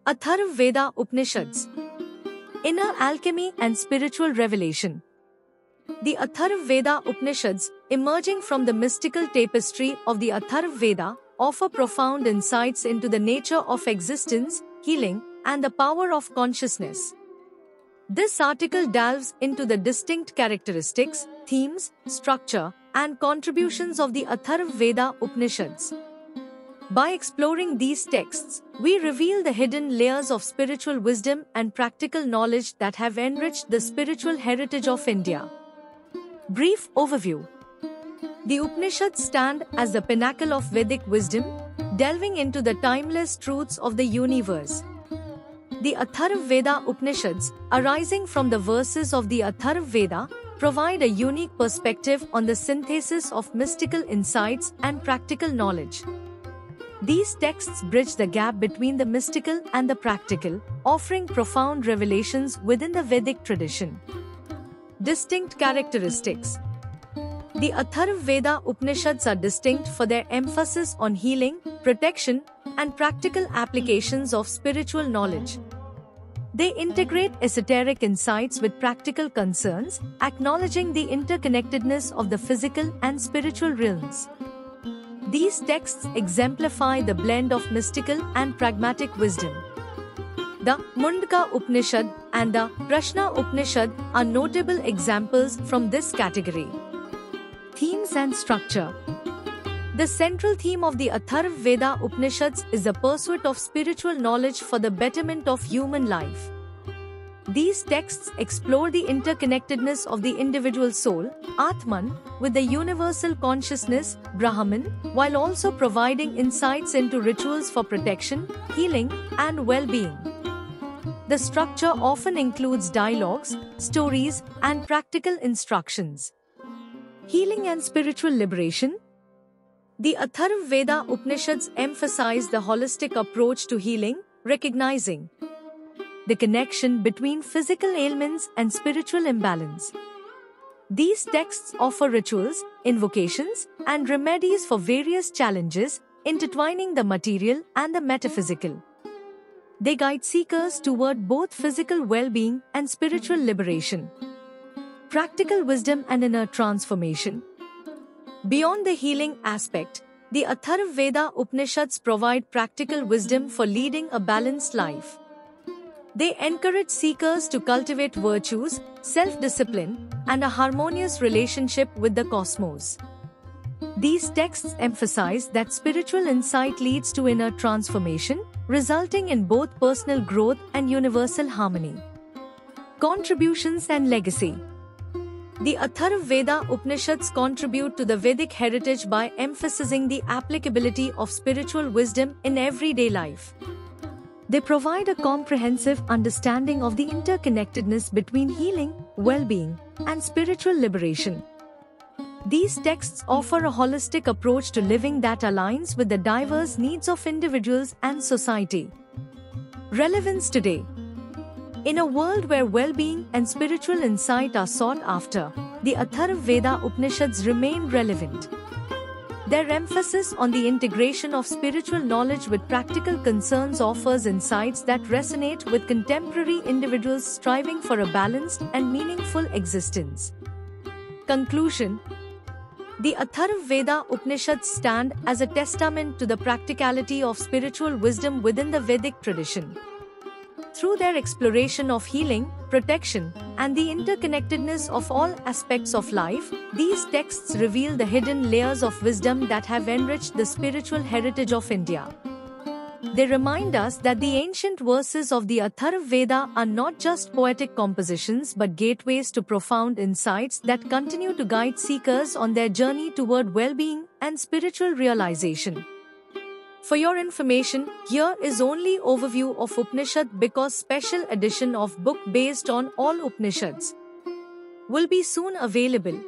Atharvaveda Upanishads. Inner Alchemy and Spiritual Revelation. The Atharvaveda Upanishads, emerging from the mystical tapestry of the Atharvaveda, offer profound insights into the nature of existence, healing, and the power of consciousness. This article delves into the distinct characteristics, themes, structure, and contributions of the Atharvaveda Upanishads. By exploring these texts, we reveal the hidden layers of spiritual wisdom and practical knowledge that have enriched the spiritual heritage of India. Brief overview. The Upanishads stand as the pinnacle of Vedic wisdom, delving into the timeless truths of the universe. The Atharvaveda Upanishads, arising from the verses of the Atharvaveda, provide a unique perspective on the synthesis of mystical insights and practical knowledge. These texts bridge the gap between the mystical and the practical, offering profound revelations within the Vedic tradition. Distinct characteristics. The Atharvaveda Upanishads are distinct for their emphasis on healing, protection, and practical applications of spiritual knowledge. They integrate esoteric insights with practical concerns, acknowledging the interconnectedness of the physical and spiritual realms. These texts exemplify the blend of mystical and pragmatic wisdom. The Mundaka Upanishad and the Prashna Upanishad are notable examples from this category. Themes and structure. The central theme of the Atharvaveda Upanishads is the pursuit of spiritual knowledge for the betterment of human life. These texts explore the interconnectedness of the individual soul, Atman, with the universal consciousness, Brahman, while also providing insights into rituals for protection, healing, and well-being. The structure often includes dialogues, stories, and practical instructions. Healing and spiritual liberation. The Atharvaveda Upanishads emphasize the holistic approach to healing, recognizing the connection between physical ailments and spiritual imbalance. These texts offer rituals, invocations, and remedies for various challenges, intertwining the material and the metaphysical. They guide seekers toward both physical well-being and spiritual liberation. Practical wisdom and inner transformation. Beyond the healing aspect, the Atharvaveda Upanishads provide practical wisdom for leading a balanced life. They encourage seekers to cultivate virtues, self-discipline, and a harmonious relationship with the cosmos. These texts emphasize that spiritual insight leads to inner transformation, resulting in both personal growth and universal harmony. Contributions and legacy. The Atharvaveda Upanishads contribute to the Vedic heritage by emphasizing the applicability of spiritual wisdom in everyday life. They provide a comprehensive understanding of the interconnectedness between healing, well-being, and spiritual liberation. These texts offer a holistic approach to living that aligns with the diverse needs of individuals and society. Relevance today. In a world where well-being and spiritual insight are sought after, the Atharvaveda Upanishads remain relevant. Their emphasis on the integration of spiritual knowledge with practical concerns offers insights that resonate with contemporary individuals striving for a balanced and meaningful existence. Conclusion. The Atharvaveda Upanishads stand as a testament to the practicality of spiritual wisdom within the Vedic tradition. Through their exploration of healing, protection, and the interconnectedness of all aspects of life, these texts reveal the hidden layers of wisdom that have enriched the spiritual heritage of India. They remind us that the ancient verses of the Atharvaveda are not just poetic compositions but gateways to profound insights that continue to guide seekers on their journey toward well-being and spiritual realization. For your information, here is only overview of Upanishad because special edition of book based on all Upanishads will be soon available.